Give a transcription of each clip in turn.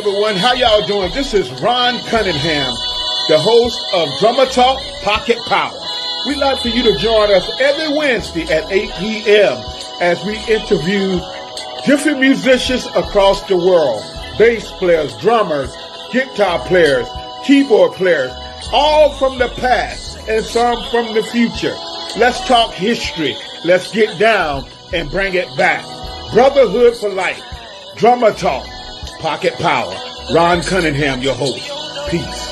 everyone. How y'all doing? This is Ron Cunningham, the host of Drummer Talk Pocket Power. We'd like for you to join us every Wednesday at 8 p.m. as we interview different musicians across the world. Bass players, drummers, guitar players, keyboard players, all from the past and some from the future. Let's talk history. Let's get down and bring it back. Brotherhood for life. Drummer Talk Pocket Power. Ron Cunningham, your host. Peace.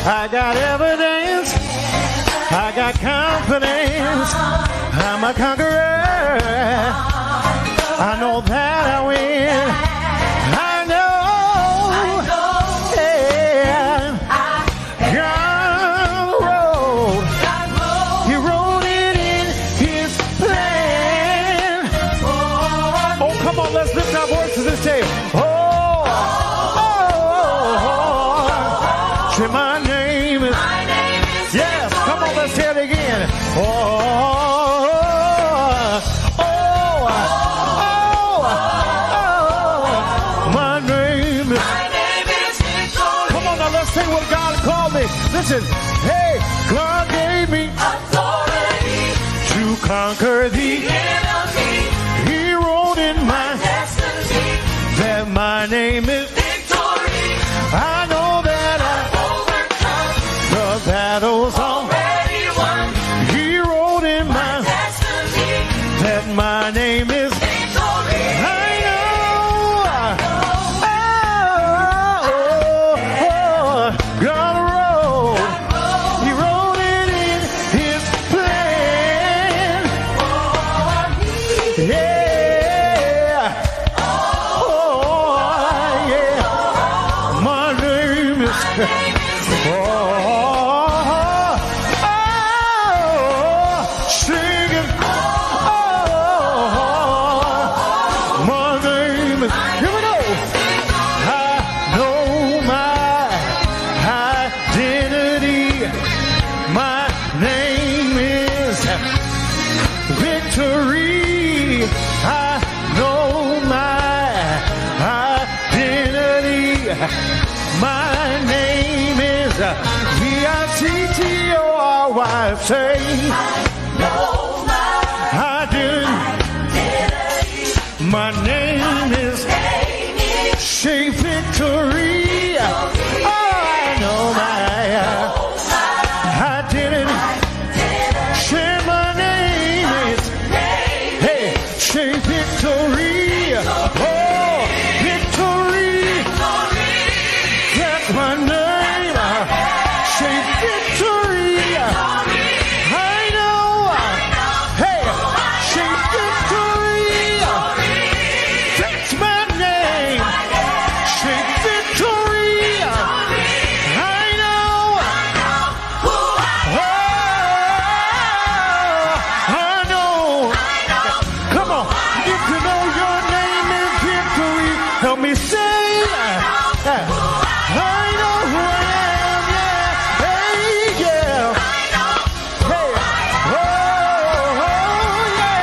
I got evidence. I got confidence. I'm a conqueror. I know that I win. I know. Yeah. God wrote. He wrote it in his plan. Oh, come on, let's lift our voices and say, say my name is. Yes, come on, let's say it again. My name is. Come on, now let's say what God called me. Listen, hey, God gave me authority to conquer the enemy. He wrote in my destiny that my name is victory. I know that I overcome the battles already won. He wrote in my destiny that my name is victory. I know. God wrote. He wrote it in his plan. Yeah. Yeah. My name is. Singing. My name is. Here we go. I know my identity. My name is victory. I know my identity. My name is V-I-C-T-O-R-Y. Say, I know my identity. My name is say victory. Oh, I know my identity. Say my name is. Hey, say victory. Oh, victory. That's my name. Say victory. I know. Hey, say victory. That's my name. Say victory. I know. I know. Come on. If you know your name is victory, help me say that. I know who I am, yeah. Hey, yeah. Hey, yeah.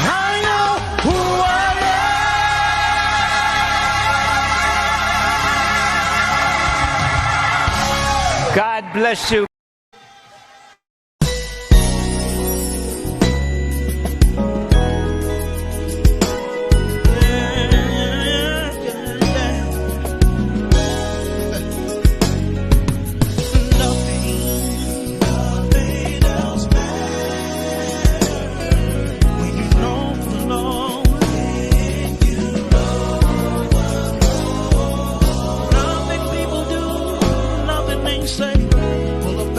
I know who I am. God bless you. Say, well,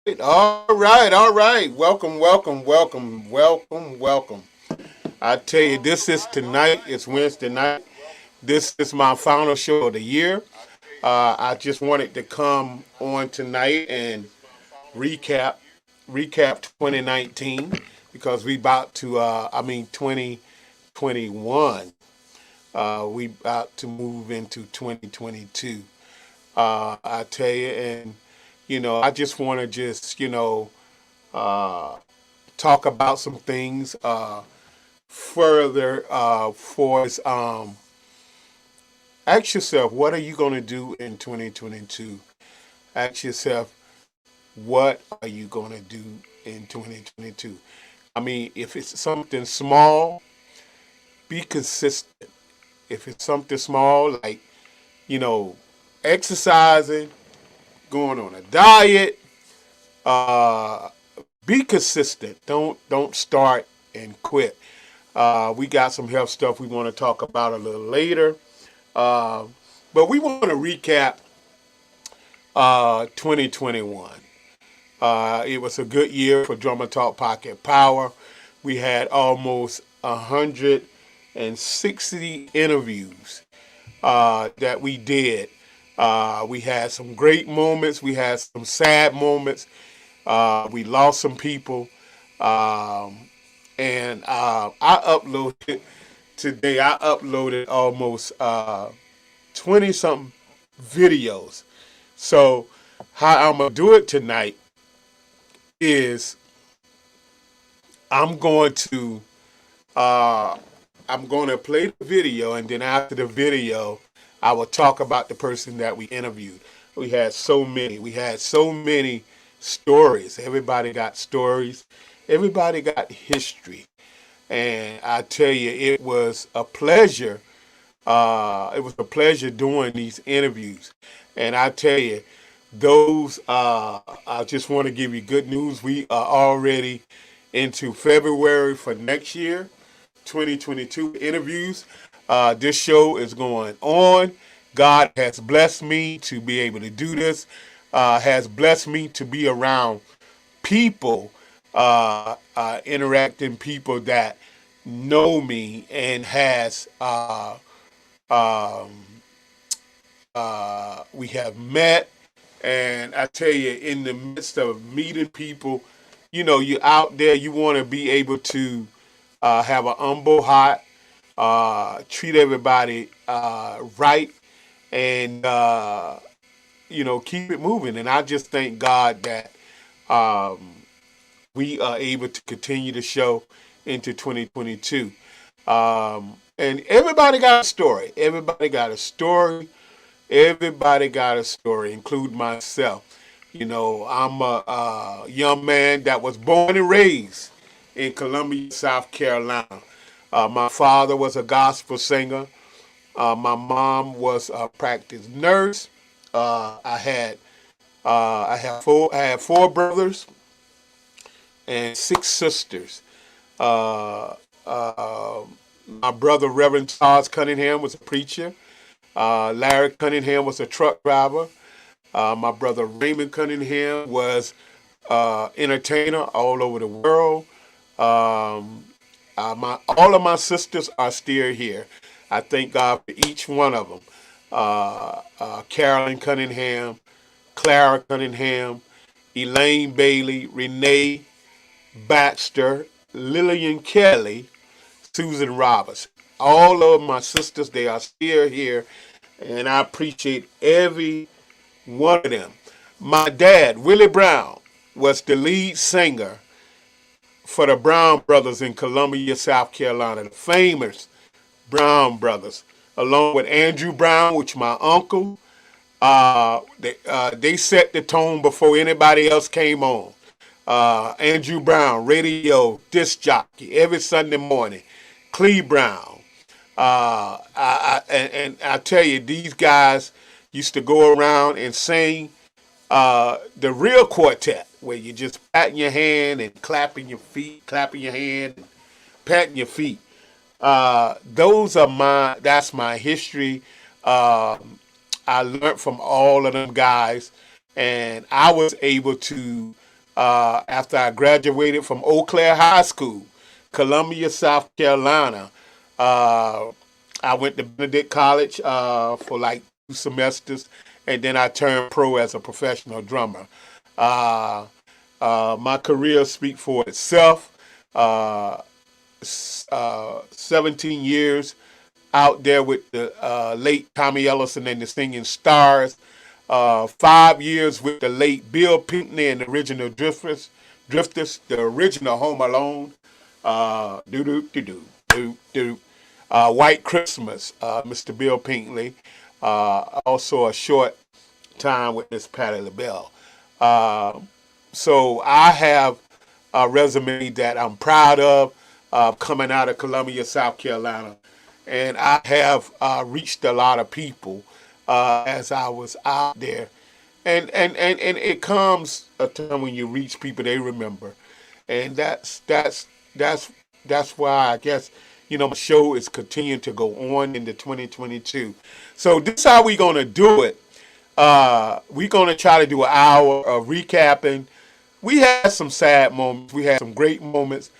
All right. Welcome. I tell you, this is tonight. It's Wednesday night. This is my final show of the year. I just wanted to come on tonight and recap recap 2019 because we about to 2021. We about to move into 2022. I tell you, and I just want to uh, talk about some things further. For us, ask yourself, what are you going to do in 2022? Ask yourself, what are you going to do in 2022? I mean, if it's something small, be consistent. If it's something small, like, you know, exercising, going on a diet, uh, be consistent. Don't start and quit. We got some health stuff we want to talk about a little later. Uh, but we want to recap 2021. It was a good year for Drummer Talk Pocket Power. We had almost 160 interviews that we did. We had some great moments. We had some sad moments. We lost some people. And I uploaded today. I uploaded almost 20 something videos. So how I'm gonna do it tonight is I'm going to play the video, and then after the video, I will talk about the person that we interviewed. We had so many. We had so many stories. Everybody got stories. Everybody got history. And I tell you, it was a pleasure. It was a pleasure doing these interviews. And I tell you, I just want to give you good news. We are already into February for next year, 2022 interviews. This show is going on. God has blessed me to be able to do this, has blessed me to be around people, interacting people that know me and we have met. And I tell you, in the midst of meeting people, you're out there, you want to be able to have an humble heart, treat everybody right, and, keep it moving. And I just thank God that we are able to continue the show into 2022. And everybody got a story. Everybody got a story, including myself. I'm a young man that was born and raised in Columbia, South Carolina. My father was a gospel singer. My mom was a practice nurse. I had four brothers and six sisters. Uh, my brother, Reverend Charles Cunningham, was a preacher. Larry Cunningham was a truck driver. My brother Raymond Cunningham was entertainer all over the world. All of my sisters are still here. I thank God for each one of them. Carolyn Cunningham, Clara Cunningham, Elaine Bailey, Renee Baxter, Lillian Kelly, Susan Roberts. All of my sisters, they are still here, and I appreciate every one of them. My dad, Willie Brown, was the lead singer for the Brown Brothers in Columbia, South Carolina, the famous Brown Brothers, along with Andrew Brown, which my uncle. They set the tone before anybody else came on. Andrew Brown, radio disc jockey every Sunday morning. Clee Brown. And I tell you, these guys used to go around and sing the real quartet, where you just patting your hand and clapping your feet, clapping your hand, and patting your feet. That's my history. I learned from all of them guys, and I was able to after I graduated from Eau Claire High School, Columbia, South Carolina. I went to Benedict College for like 2 semesters, and then I turned pro as a professional drummer. My career speaks for itself. 17 years out there with the late Tommy Ellison and the Singing Stars. 5 years with the late Bill Pinkney and the original Drifters, the original Home Alone. White Christmas, Mr. Bill Pinkney. Also a short time with Miss Patti LaBelle. So I have a resume that I'm proud of coming out of Columbia, South Carolina. And I have reached a lot of people as I was out there. And it comes a time when you reach people they remember. And that's why I guess, my show is continuing to go on into 2022. So this is how we're going to do it. We're going to try to do an hour of recapping. We had some sad moments. We had some great moments.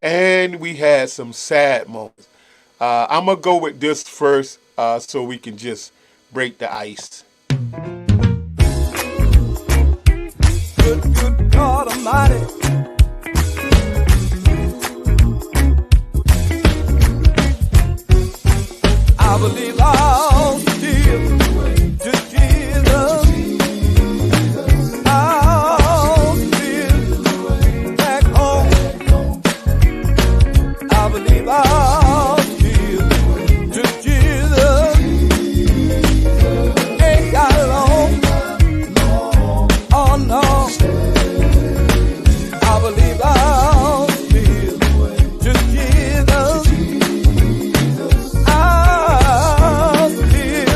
And we had some sad moments. I'm going to go with this first so we can just break the ice. Good God Almighty. I believe I'll give to Jesus. I'll give back home. I believe I'll give to Jesus. Ain't got long. Oh no. I believe I'll give to Jesus. I'll give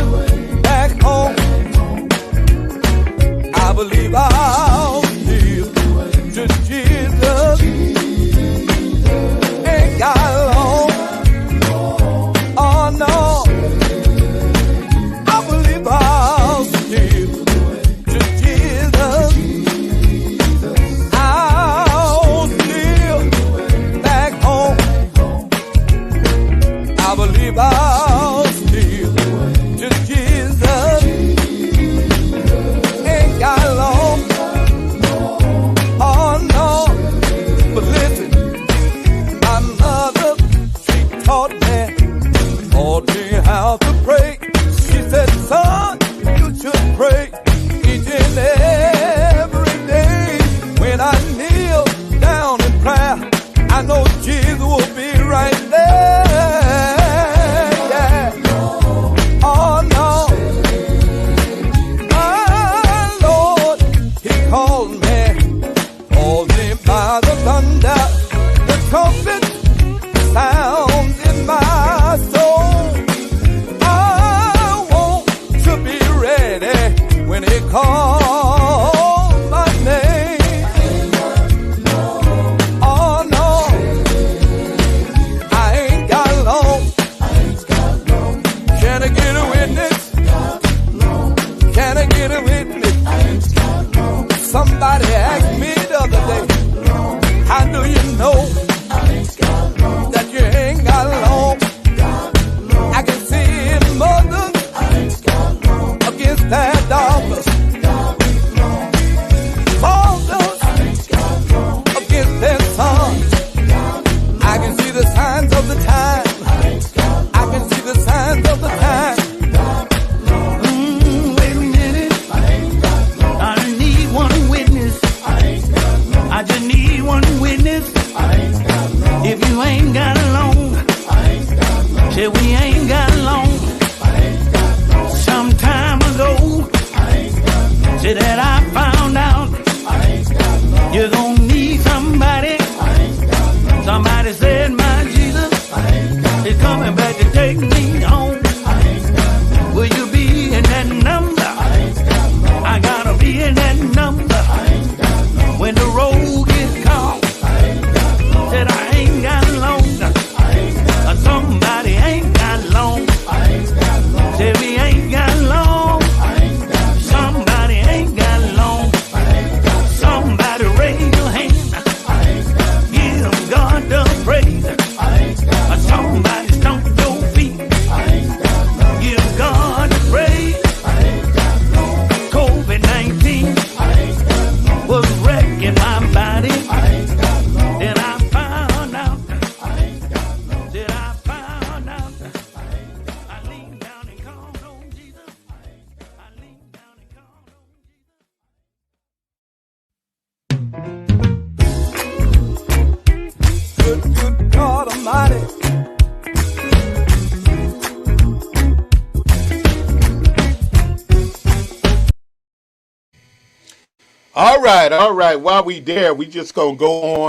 All right, all right. While we there, we just gonna go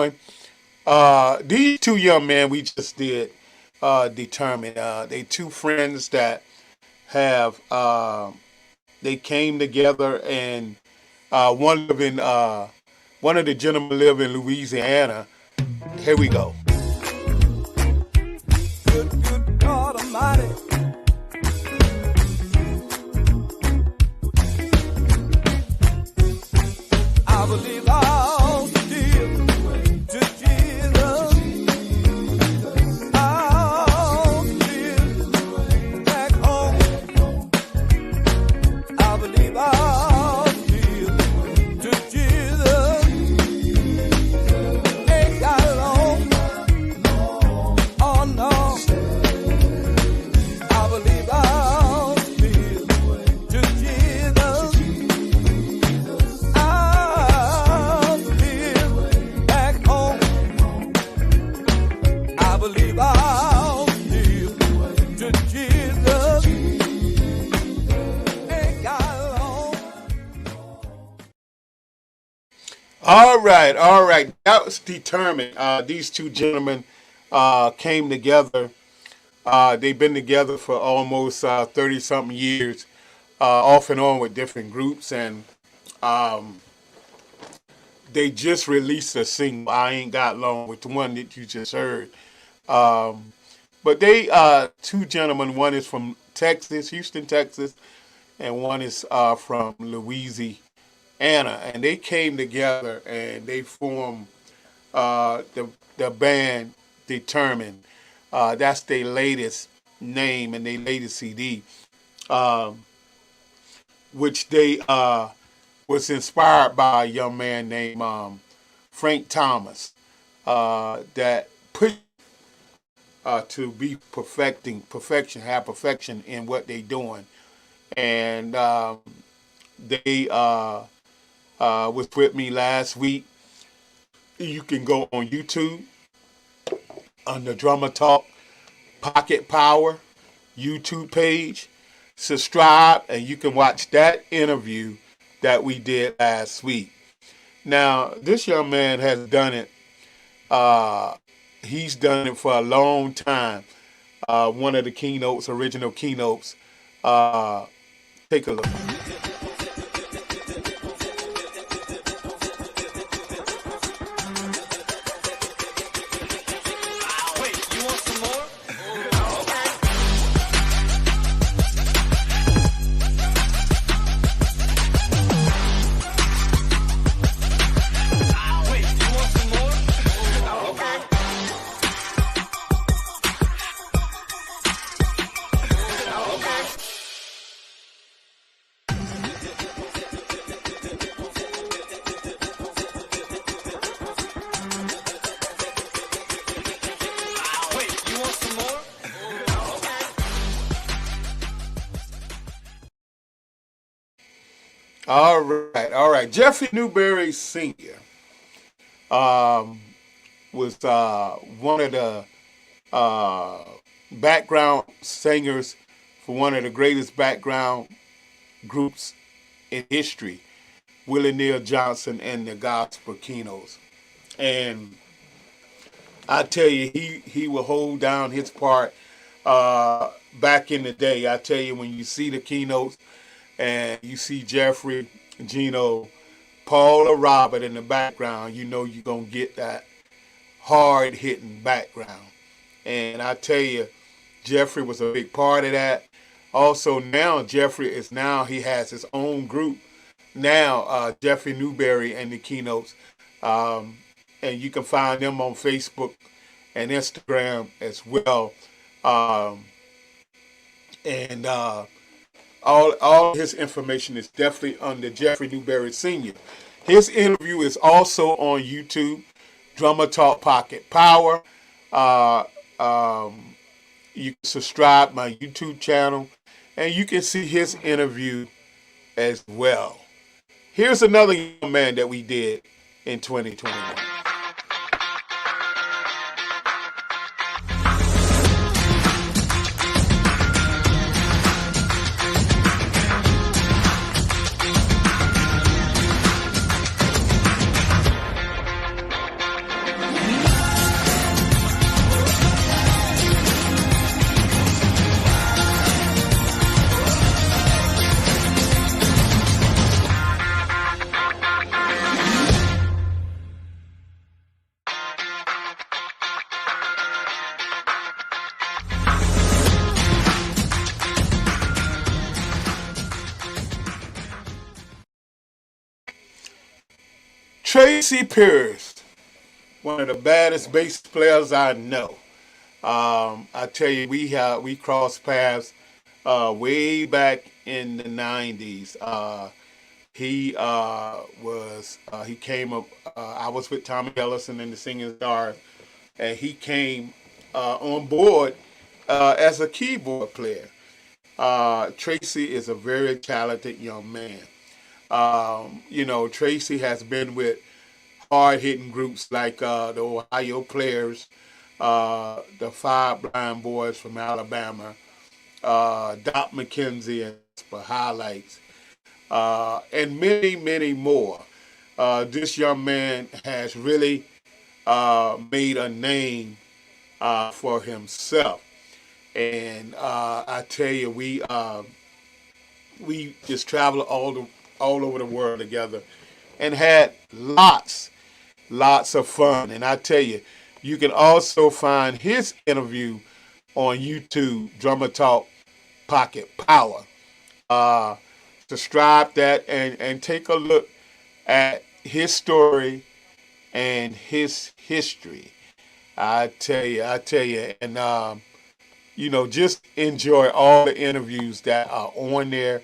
on. These two young men we just did determine. They two friends that have they came together, and one live in one of the gentlemen live in Louisiana. Here we go. Good God Almighty. I believe I'll give to Jesus. I'll give back home. I believe I'll give to Jesus. Ain't got long. Oh no. I believe I'll give to Jesus. I'll give back home. I believe I'll give to Jesus. Ain't got long. All right, all right. That was determined. These two gentlemen came together. They've been together for almost 30-something years, off and on with different groups, and they just released a single, I Ain't Got Long, with the one that you just heard. But they, two gentlemen, one is from Texas, Houston, Texas, and one is from Louisiana. And they came together and they formed the band Determined. That's their latest name and their latest CD, which they was inspired by a young man named Frank Thomas that put to be have perfection in what they doing. And they was with me last week. You can go on YouTube on the Drummer Talk Pocket Power YouTube page, subscribe, and you can watch that interview that we did last week. Now, this young man has done it. He's done it for a long time. One of the keynotes, original keynotes. Take a look. All right. Jeffrey Newberry Sr. Was one of the background singers for one of the greatest background groups in history, Willie Neal Johnson and the Gospel Keynotes. And I tell you, he will hold down his part back in the day. I tell you, when you see the keynotes and you see Jeffrey, Gino, Paul, or Robert in the background, you know you're going to get that hard-hitting background. And I tell you, Jeffrey was a big part of that. Also, now Jeffrey he has his own group. Now, Jeffrey Newberry and the Keynotes. And you can find them on Facebook and Instagram as well. All his information is definitely under Jeffrey Newberry Sr. His interview is also on YouTube, Drummer Talk Pocket Power. You can subscribe to my YouTube channel, and you can see his interview as well. Here's another young man that we did in 2021. Tracy Pierce, one of the baddest bass players I know. I tell you, we crossed paths way back in the '90s. He came up. I was with Tommy Ellison and the Singing Stars, and he came on board as a keyboard player. Tracy is a very talented young man. Tracy has been with hard-hitting groups like the Ohio Players, the Five Blind Boys from Alabama, Doc McKenzie and for Highlights, and many, many more. This young man has really made a name for himself, and I tell you, we just traveled all over the world together, and had lots of fun. And I tell you, you can also find his interview on YouTube, Drummer Talk Pocket Power. Subscribe that and take a look at his story and his history. I tell you, and just enjoy all the interviews that are on there,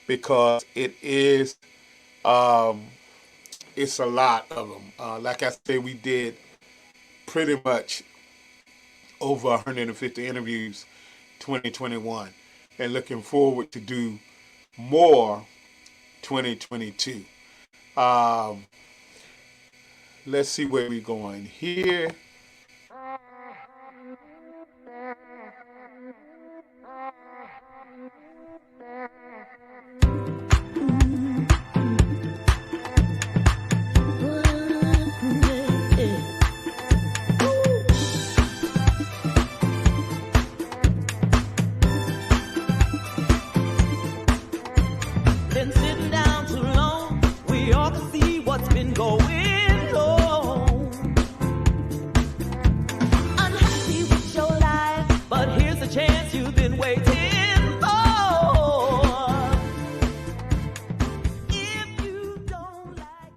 because it's a lot of them. Like I said, we did pretty much over 150 interviews 2021, and looking forward to do more 2022. Let's see where we're going here. Been sitting down too long. We ought to see what's been going on. Unhappy with your life, but here's a chance you've been waiting for. If you don't like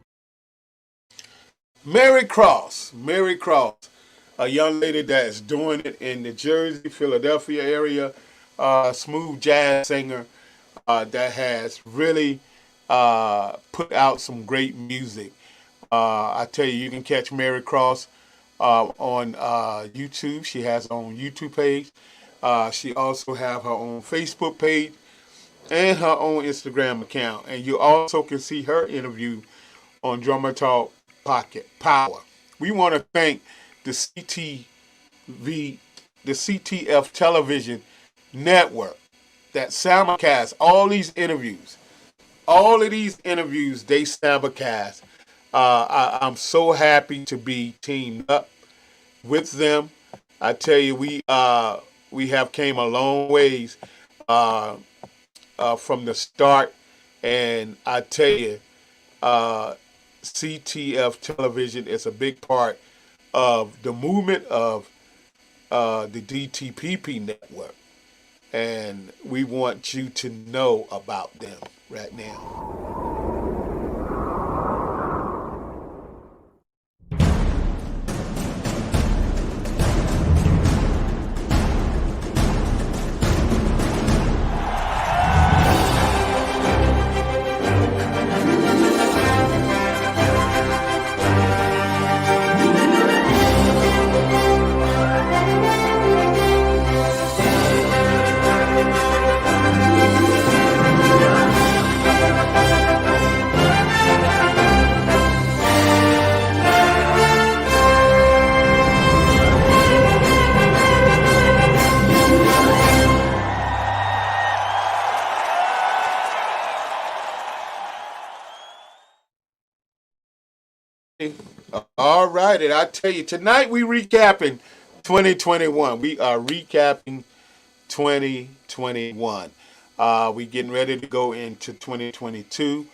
Mary Cross, a young lady that is doing it in the Jersey, Philadelphia area, smooth jazz singer that has really put out some great music. I tell you, you can catch Mary Cross on YouTube. She has her own YouTube page. She also have her own Facebook page and her own Instagram account. And you also can see her interview on Drummer Talk Pocket Power. We want to thank the CTF Television Network that simulcast all these interviews. All of these interviews, they simulcast. I'm so happy to be teamed up with them. I tell you, we have came a long ways from the start, and I tell you, CTF Television is a big part of the movement of the Dtpp Network, and we want you to know about them right now. All right, and I tell you, tonight we recapping 2021. We are recapping 2021. We getting ready to go into 2022.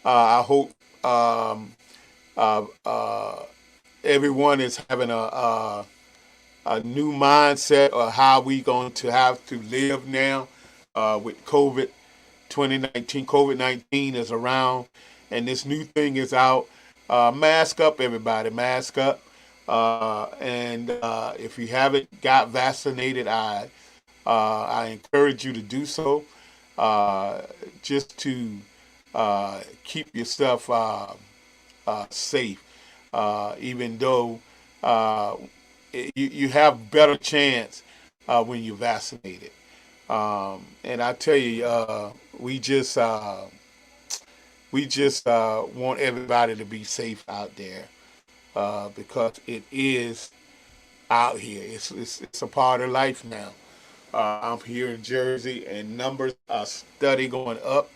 I hope everyone is having a new mindset of how we going to have to live now with COVID 2019. COVID-19 is around, and this new thing is out. Mask up, everybody. Mask up. And if you haven't got vaccinated, I encourage you to do so, just to keep yourself safe. Even though you have better chance when you're vaccinated. And I tell you, we just want everybody to be safe out there, because it is out here. It's a part of life now. I'm here in Jersey, and numbers are steady going up.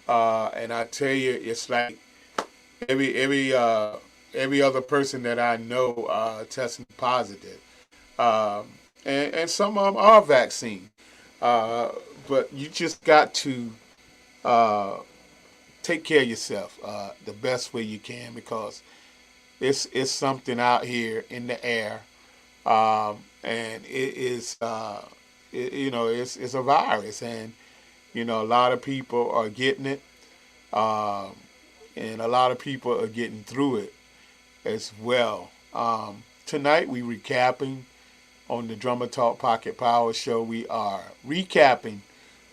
And I tell you, it's like every other person that I know testing positive, and some of them are vaccine. But you just got to take care of yourself the best way you can, because it's something out here in the air, and it is it's a virus, and a lot of people are getting it, and a lot of people are getting through it as well. Tonight we recapping on the Drummer Talk Pocket Power Show. We are recapping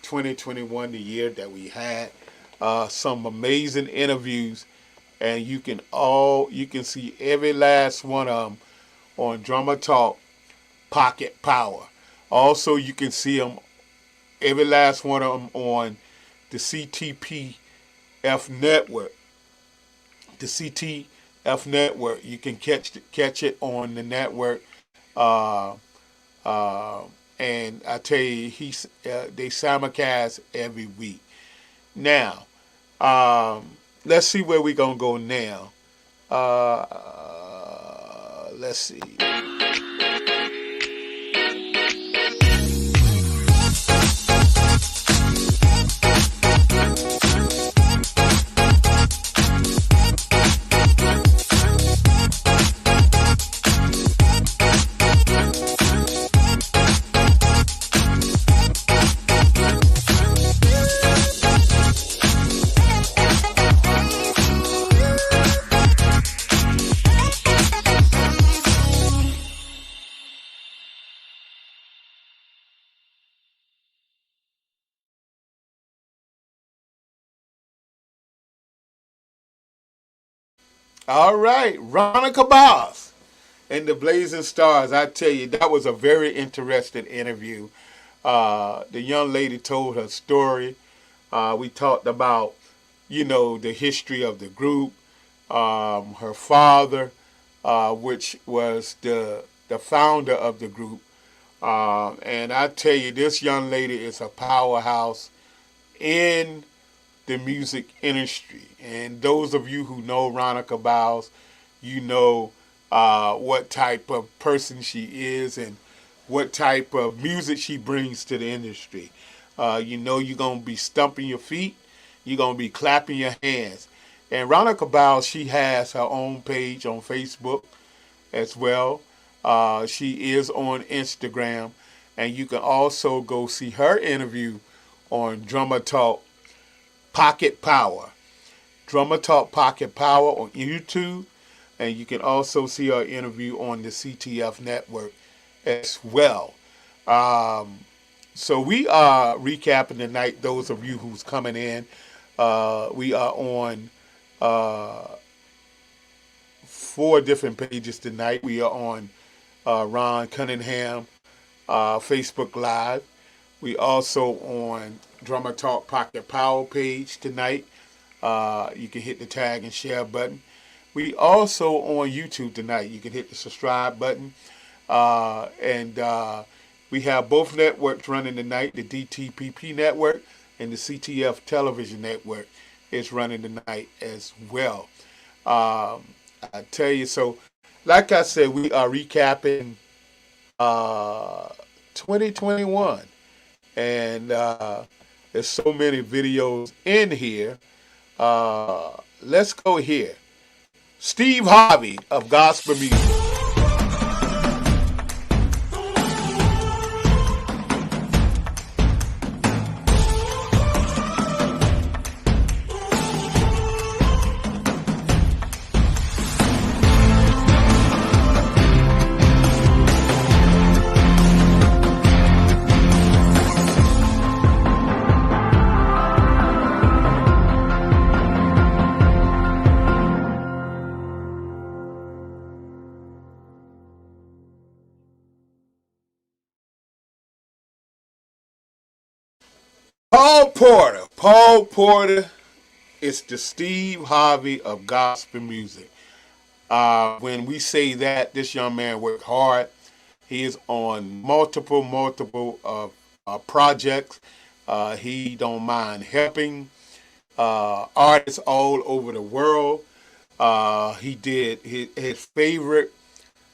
2021, the year that we had. Some amazing interviews, and you can see every last one of them on Drummer Talk Pocket Power. Also, you can see them, every last one of them, on the Dtpp Network. The Dtpp Network. You can catch it on the network. And I tell you, they simulcast every week. Now, let's see where we're gonna go now. Let's see. All right, Ronica Boss and the Blazing Stars. I tell you, that was a very interesting interview. The young lady told her story. We talked about, the history of the group. Her father, which was the founder of the group. And I tell you, this young lady is a powerhouse in the music industry. And those of you who know Ronica Bowles, you know what type of person she is and what type of music she brings to the industry. You're going to be stumping your feet. You're going to be clapping your hands. And Ronica Bowles, she has her own page on Facebook as well. She is on Instagram. And you can also go see her interview on Drummer Talk Pocket Power. Drummer Talk Pocket Power on YouTube. And you can also see our interview on the Dtpp Network as well. So we are recapping tonight, those of you who's coming in. We are on 4 different pages tonight. We are on Ron Cunningham Facebook Live. We also on Drummer Talk Pocket Power page tonight. You can hit the tag and share button. We also on YouTube tonight. You can hit the subscribe button. And we have both networks running tonight. The Dtpp Network and the CTF Television Network is running tonight as well. I tell you, so like I said, we are recapping 2021. And there's so many videos in here. Let's go here. Steve Harvey of Gospel Music. Porter. Paul Porter is the Steve Harvey of gospel music. When we say that, this young man worked hard. He is on multiple projects. He don't mind helping artists all over the world. He did his favorite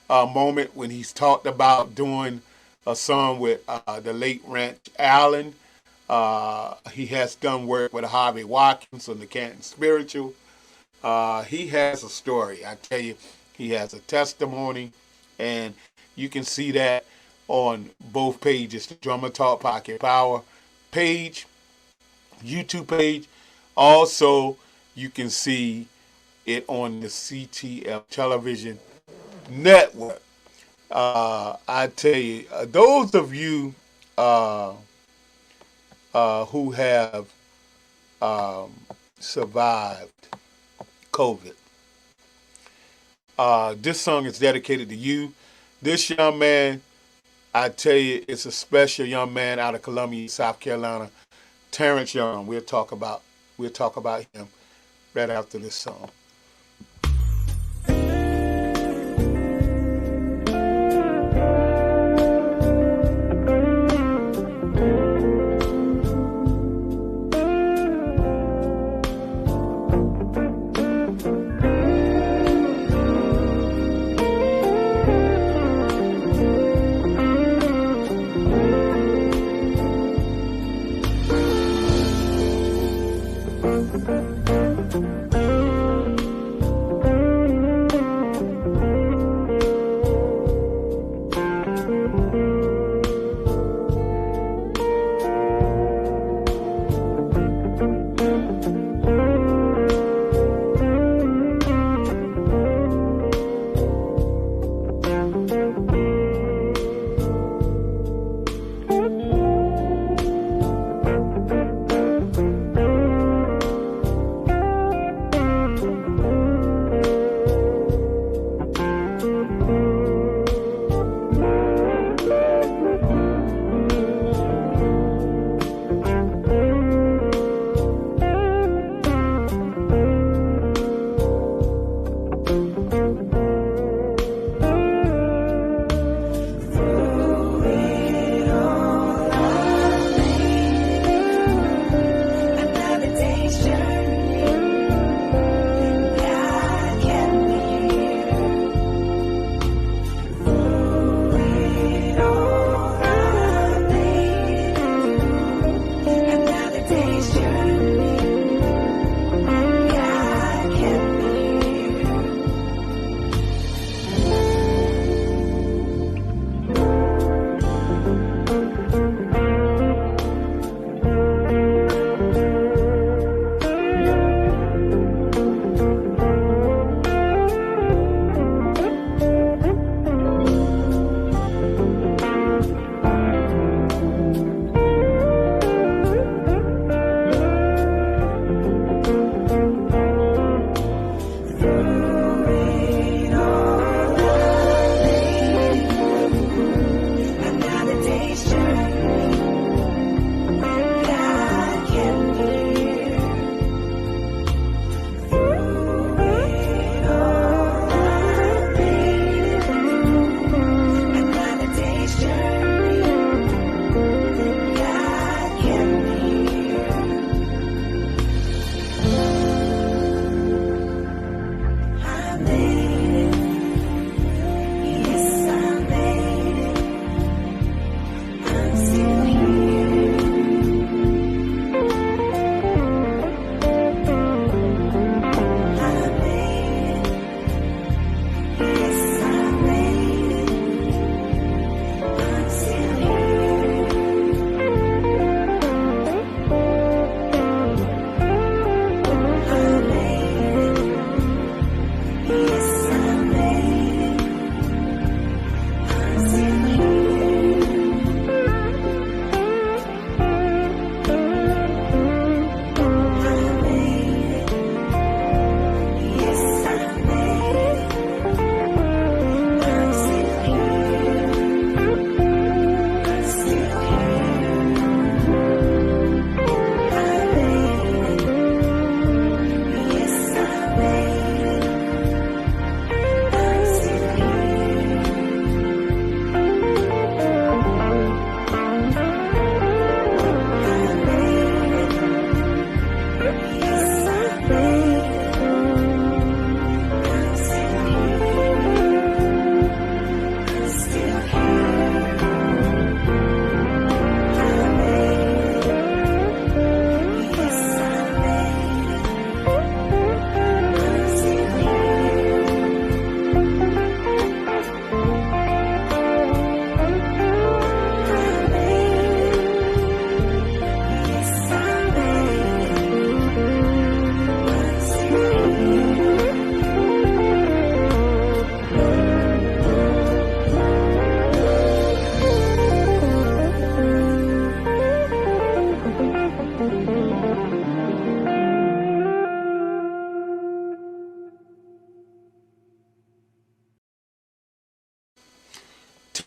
moment when he's talked about doing a song with the late Ranch Allen. He has done work with Harvey Watkins on the Canton Spiritual. He has a story. I tell you, he has a testimony, and you can see that on both pages, the Drummer Talk Pocket Power page, YouTube page. Also, you can see it on the CTF Television Network. I tell you, those of you who have survived COVID, this song is dedicated to you. This young man, I tell you, it's a special young man out of Columbia, South Carolina, Terrence Young. We'll talk about him right after this song.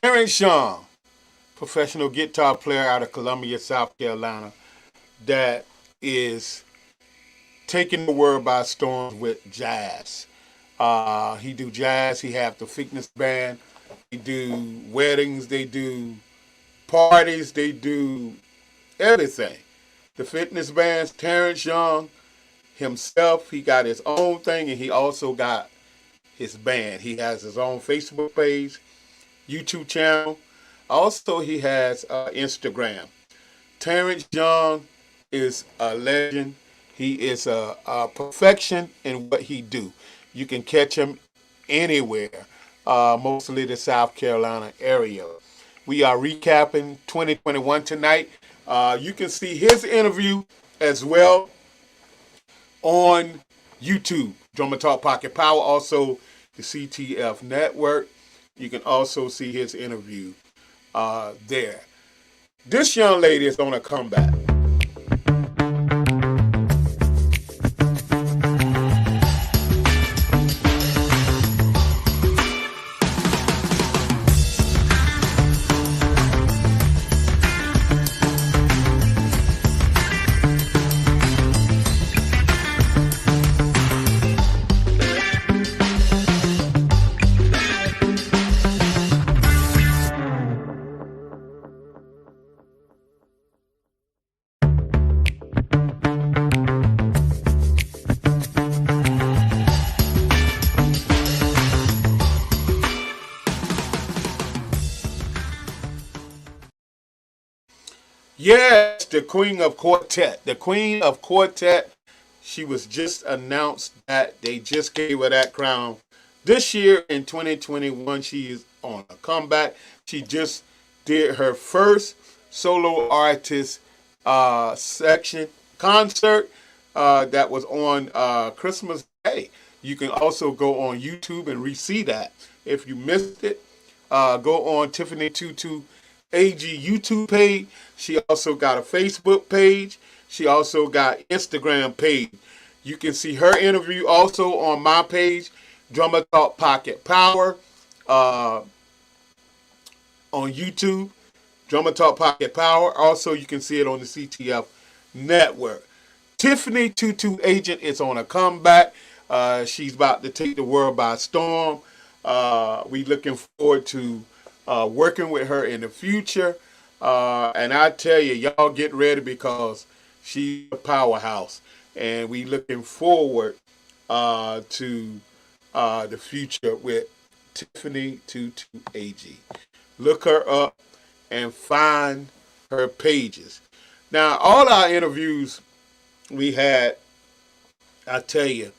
Terrence Young, professional guitar player out of Columbia, South Carolina, that is taking the world by storm with jazz. He do jazz. He have the fitness band. They do weddings. They do parties. They do everything. The fitness bands. Terrence Young himself. He got his own thing, and he also got his band. He has his own Facebook page, YouTube channel. Also, he has Instagram. Terrence Young is a legend. He is a perfection in what he do. You can catch him anywhere, mostly the South Carolina area. We are recapping 2021 tonight. You can see his interview as well on YouTube, Drummer Talk Pocket Power, also the CTF Network. You can also see his interview there. This young lady is on a comeback. Yes, the Queen of Quartet. The Queen of Quartet. She was just announced that they just gave her that crown. This year in 2021, she is on a comeback. She just did her first solo artist section concert that was on Christmas Day. You can also go on YouTube and re-see that. If you missed it, go on Tiffany Tutu AG YouTube page. She also got a Facebook page. She also got Instagram page. You can see her interview also on my page, Drummer Talk Pocket Power, on YouTube, Drummer Talk Pocket Power. Also, you can see it on the CTF Network. Tiffany Tutu Agent is on a comeback. She's about to take the world by storm. We looking forward to working with her in the future. And I tell you, y'all get ready because she's a powerhouse. And we looking forward to the future with Tiffany Tutu AG. Look her up and find her pages. Now, all our interviews we had, I tell you,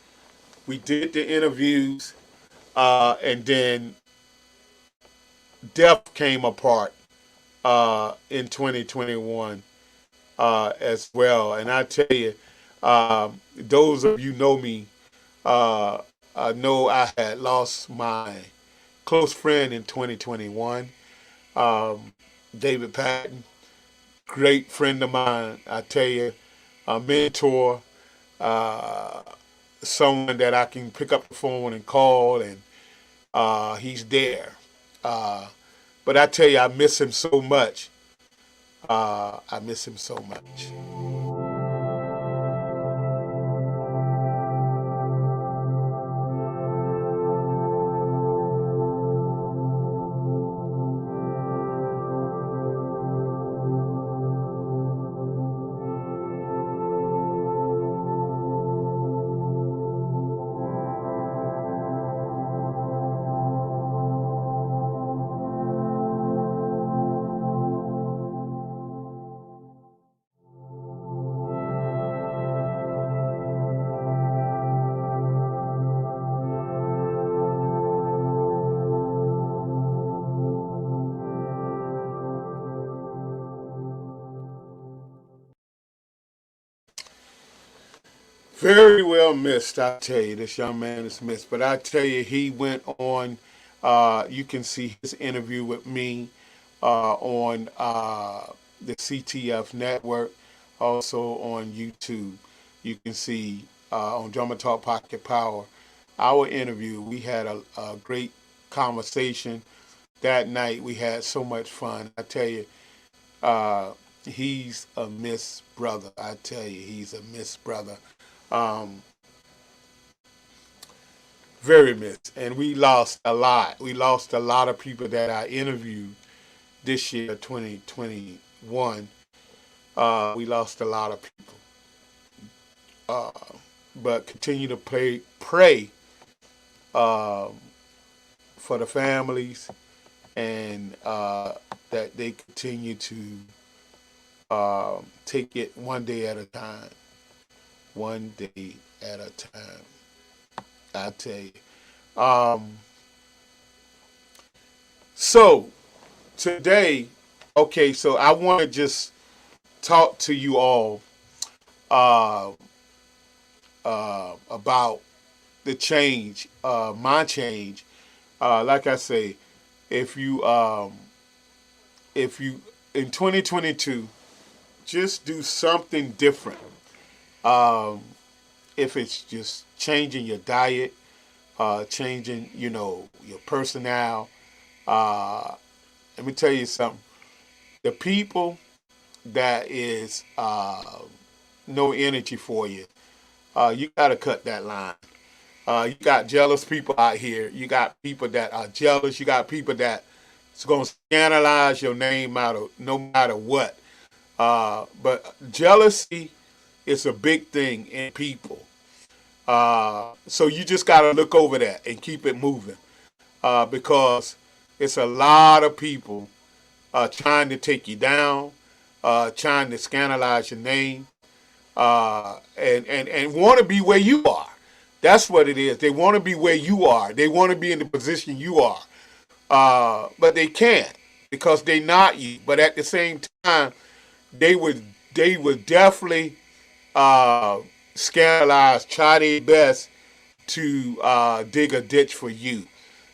we did the interviews and then death came apart in 2021 as well. And I tell you, those of you know me, know I had lost my close friend in 2021, David Patton, great friend of mine. I tell you, a mentor, someone that I can pick up the phone and call, and he's there. But I tell you, I miss him so much. I miss him so much. Very well missed, I tell you. This young man is missed. But I tell you, he went on, you can see his interview with me on the CTF Network, also on YouTube. You can see on Drummer Talk Pocket Power, our interview. We had a great conversation that night we had so much fun. I tell you, he's a miss brother. I tell you, he's a miss brother. Very missed. And we lost a lot. We lost a lot of people that I interviewed this year, 2021. We lost a lot of people. But continue to pray for the families, and that they continue to take it one day at a time. One day at a time. I tell you. So today, okay, so I want to just talk to you all about the change, my change. Like I say, if you in 2022, just do something different. If it's just changing your diet, changing, your personnel. Let me tell you something. The people that is no energy for you, you got to cut that line. You got jealous people out here. You got people that are jealous. You got people that's going to scandalize your name no matter what. But jealousy is a big thing in people. So you just got to look over that and keep it moving. Because it's a lot of people trying to take you down, trying to scandalize your name, and want to be where you are. That's what it is. They want to be where you are. They want to be in the position you are. But they can't, because they're not you. But at the same time, they would definitely scandalize, try their best to dig a ditch for you.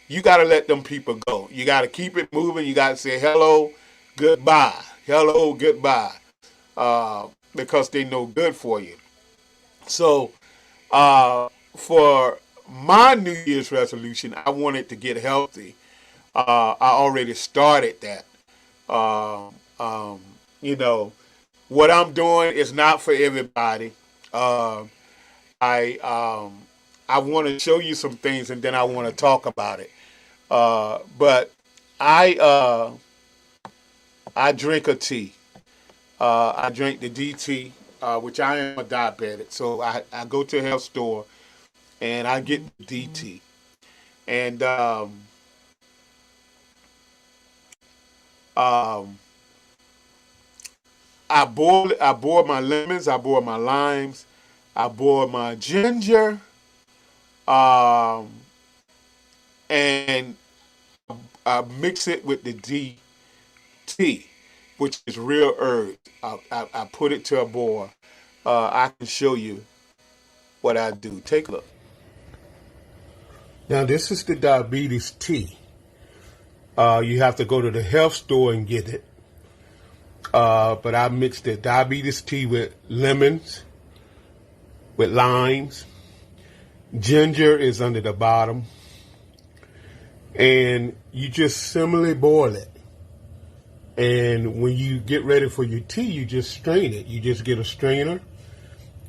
You got to let them people go. You got to keep it moving. You got to say hello, goodbye. Hello, goodbye. Because they no good for you. So, for my New Year's resolution, I wanted to get healthy. I already started that. What I'm doing is not for everybody. I want to show you some things, and then I want to talk about it. But I drink a tea. I drink the DT, which I am a diabetic. So I go to a health store and I get the DT. And I boil my lemons, I boil my limes, I boil my ginger, and I mix it with the DT, which is real herbs. I put it to a boil. I can show you what I do. Take a look. Now, this is the diabetes tea. You have to go to the health store and get it. But I mix the diabetes tea with lemons, with limes. Ginger is under the bottom. And you just simply boil it. And when you get ready for your tea, you just strain it. You just get a strainer,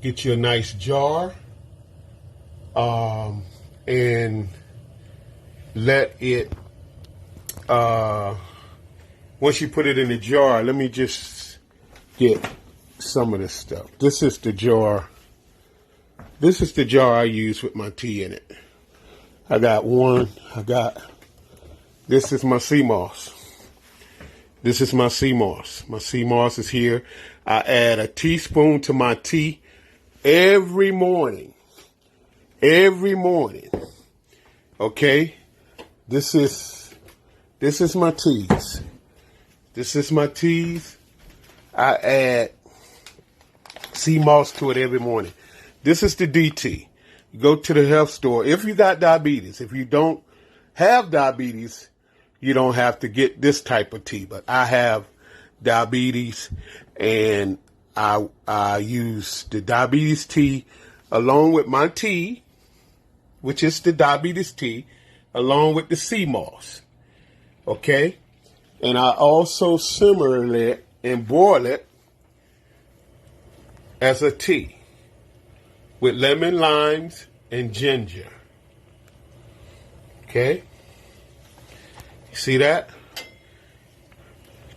get you a nice jar, and let it, once you put it in the jar, let me just get some of this stuff. This is the jar. This is the jar I use with my tea in it. I got one. This is my sea moss. This is my sea moss. My sea moss is here. I add a teaspoon to my tea every morning. Every morning. Okay? This is my teas. This is my teas. I add sea moss to it every morning. This is the DT. You go to the health store. If you got diabetes, if you don't have diabetes, you don't have to get this type of tea. But I have diabetes, and I use the diabetes tea along with my tea, which is the diabetes tea, along with the sea moss. Okay? And I also simmer it and boil it as a tea with lemon, limes, and ginger. Okay? See that?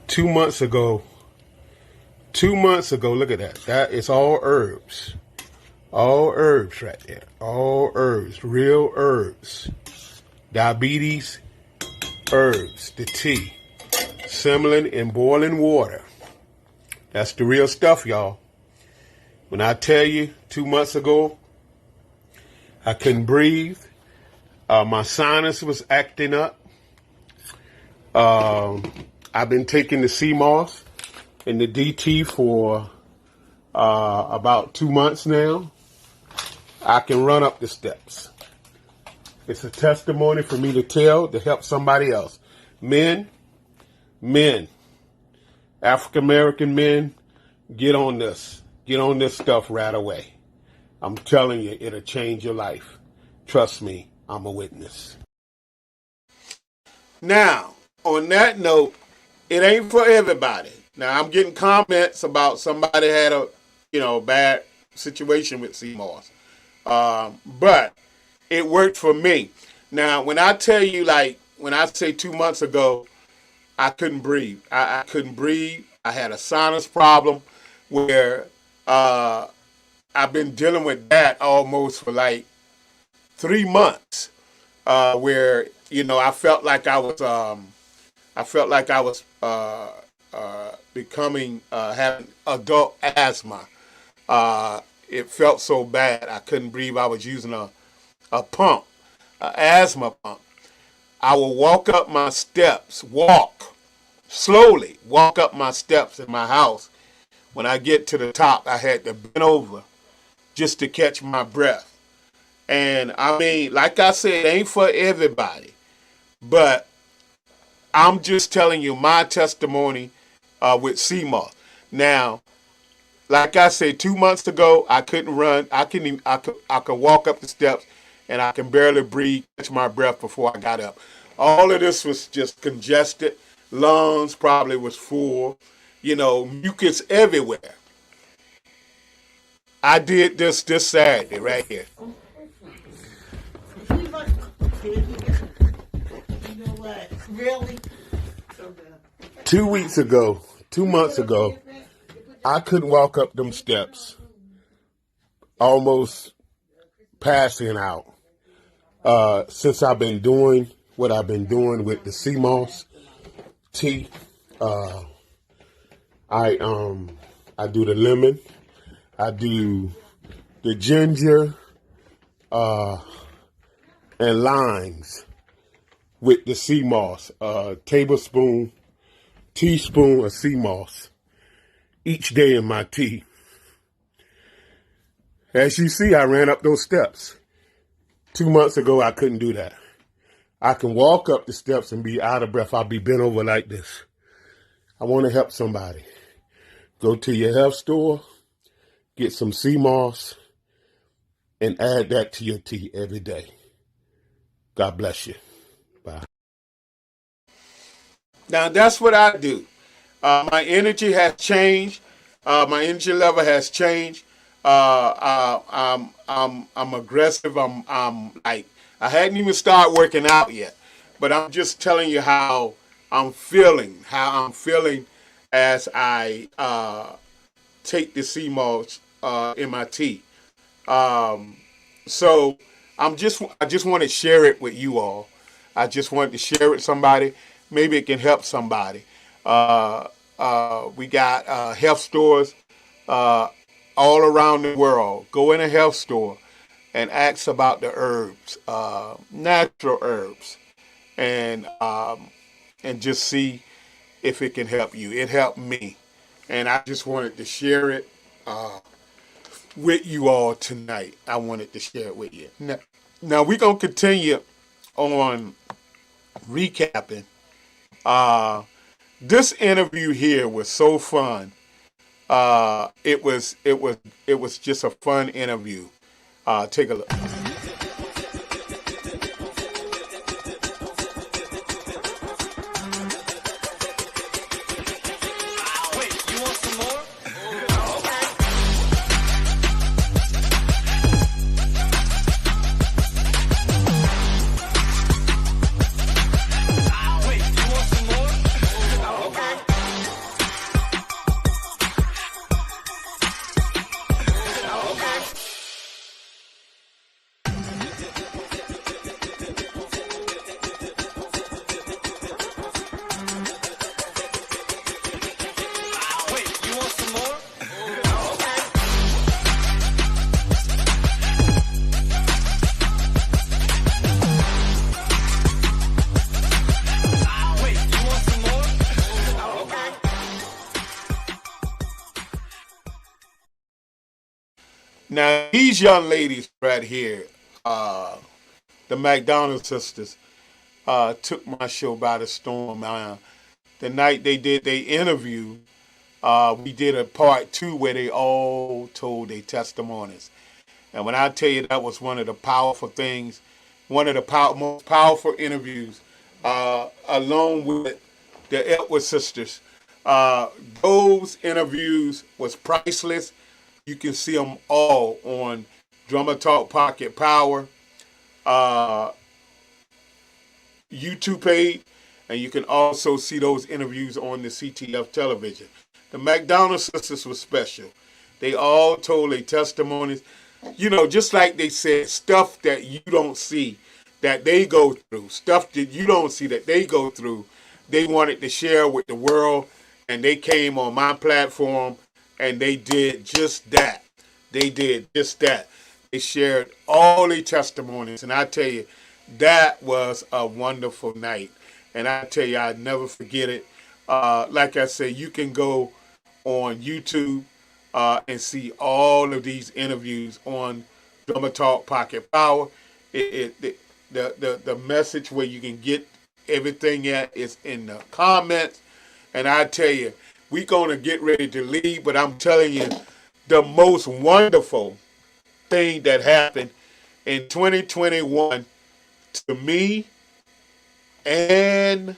2 months ago, look at that. That is all herbs. All herbs right there. All herbs. Real herbs. Diabetes herbs. The tea. Simmering in boiling water. That's the real stuff, y'all. When I tell you 2 months ago, I couldn't breathe. My sinus was acting up. I've been taking the CMOS and the DT for about 2 months now. I can run up the steps. It's a testimony for me to tell to help somebody else. Men, African American men, get on this. Get on this stuff right away. I'm telling you, it'll change your life. Trust me, I'm a witness. Now, on that note, it ain't for everybody. Now, I'm getting comments about somebody had a, bad situation with CMOS. But it worked for me. Now, when I tell you, when I say 2 months ago, I couldn't breathe. I couldn't breathe. I had a sinus problem where I've been dealing with that almost for 3 months, where I felt like I was becoming having adult asthma. It felt so bad I couldn't breathe. I was using a pump, an asthma pump. I would walk up my steps, slowly walk up my steps in my house. When I get to the top, I had to bend over just to catch my breath. And I mean, like I said, it ain't for everybody. But I'm just telling you my testimony with CMOS. Now, like I said, 2 months ago, I couldn't run. I could walk up the steps, and I can barely breathe, catch my breath before I got up. All of this was just congested. Lungs probably was full. Mucus everywhere. I did this Saturday right here. You know what? Really? 2 weeks ago, 2 months ago, I couldn't walk up them steps. Almost passing out. Since I've been doing what I've been doing with the CMOS tea, I do the lemon, I do the ginger, and limes with the CMOS, teaspoon of CMOS each day in my tea. As you see, I ran up those steps. 2 months ago, I couldn't do that. I can walk up the steps and be out of breath. I'll be bent over like this. I want to help somebody. Go to your health store, get some CMOS, and add that to your tea every day. God bless you. Bye. Now, that's what I do. My energy has changed. My energy level has changed. I'm aggressive. I hadn't even started working out yet, but I'm just telling you how I'm feeling as I take the CMOS in my tea. So I just want to share it with you all. I just wanted to share it with somebody. Maybe it can help somebody. We got health stores all around the world. Go in a health store and ask about the herbs, natural herbs, and just see if it can help you. It helped me, and I just wanted to share it with you all tonight. I wanted to share it with you. Now we're gonna continue on recapping. This interview here was so fun. It was just a fun interview. Take a look. Now, these young ladies right here, the McDonald sisters, took my show by the storm. The night they did their interview, we did a part 2 where they all told their testimonies. And when I tell you that was one of the powerful things, one of the most powerful interviews, along with the Edward sisters, those interviews was priceless. You can see them all on Drummer Talk Pocket Power YouTube page, and you can also see those interviews on the CTF television. The McDonald sisters was special. They all told their testimonies. You know, just like they said, stuff that you don't see that they go through, stuff that you don't see that they go through, they wanted to share with the world, and they came on my platform and they did just that. They did just that. They shared all their testimonies, and I tell you, that was a wonderful night. And I tell you, I'd never forget it. Like I said, you can go on YouTube and see all of these interviews on Drummer Talk Pocket Power. The message where you can get everything at is in the comments. And I tell you, we're going to get ready to leave, but I'm telling you, the most wonderful thing that happened in 2021 to me and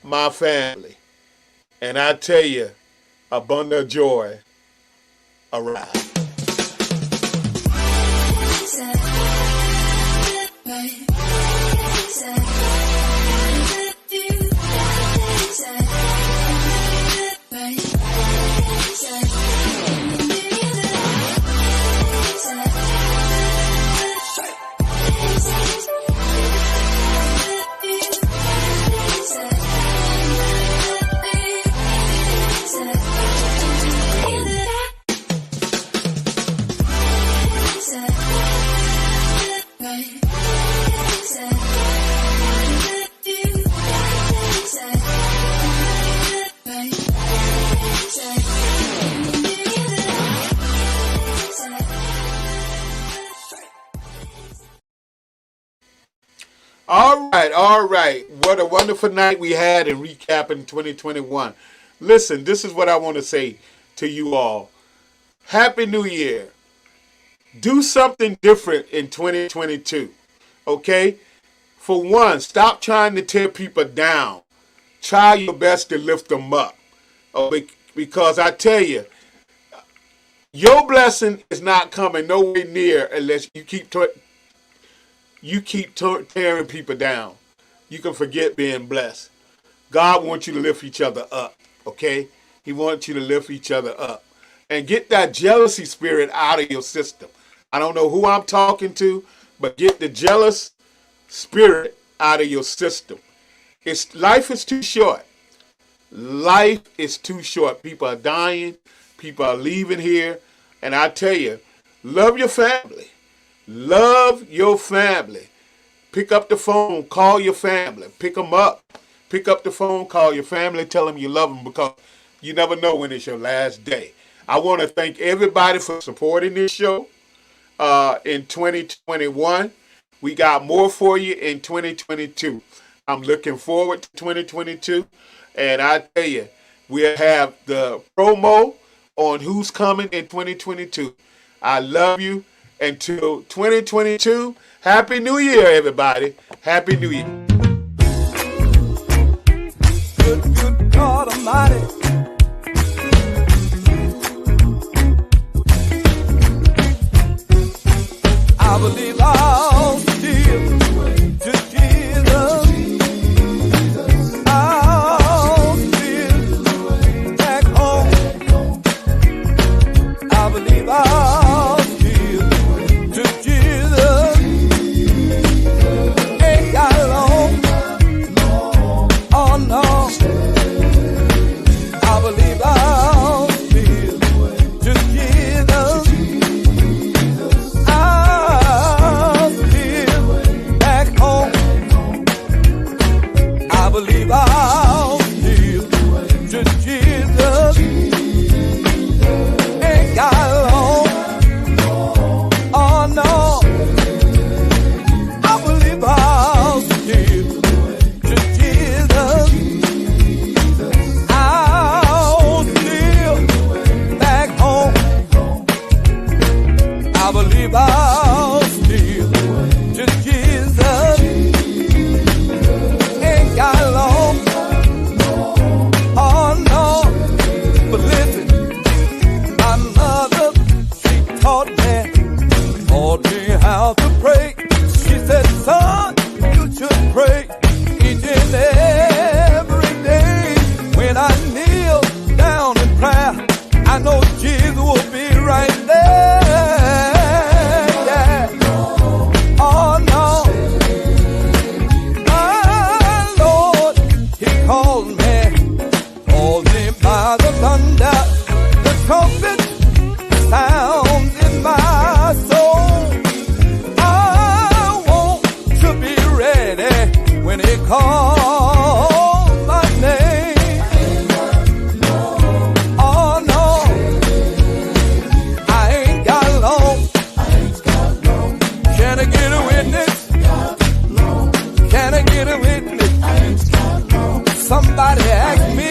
my family. And I tell you, a bundle of joy arrived. All right. What a wonderful night we had in recapping 2021. Listen, this is what I want to say to you all. Happy New Year. Do something different in 2022. Okay? For one, stop trying to tear people down. Try your best to lift them up. Because I tell you, your blessing is not coming nowhere near unless you keep tearing people down. You can forget being blessed. God wants you to lift each other up, okay? He wants you to lift each other up. And get that jealousy spirit out of your system. I don't know who I'm talking to, but get the jealous spirit out of your system. Life is too short. Life is too short. People are dying. People are leaving here. And I tell you, love your family. Love your family. Pick up the phone, call your family, pick them up. Pick up the phone, call your family, tell them you love them, because you never know when it's your last day. I want to thank everybody for supporting this show in 2021. We got more for you in 2022. I'm looking forward to 2022. And I tell you, we'll have the promo on who's coming in 2022. I love you. Until 2022, Happy New Year, everybody. Happy New Year. Good God Almighty. I believe I'll still to Jesus. I'll still back home. I believe I'll taught me how to pray. She said, son, you should pray each and every day. When I kneel down in prayer, I know Jesus will be right there. Yeah. Oh no, my Lord, He called me by the thunder, the trumpet sounds in my soul. I want to be ready when He calls my name. Oh no, I ain't got long. Can I get a witness? Can I get a witness? Somebody ask me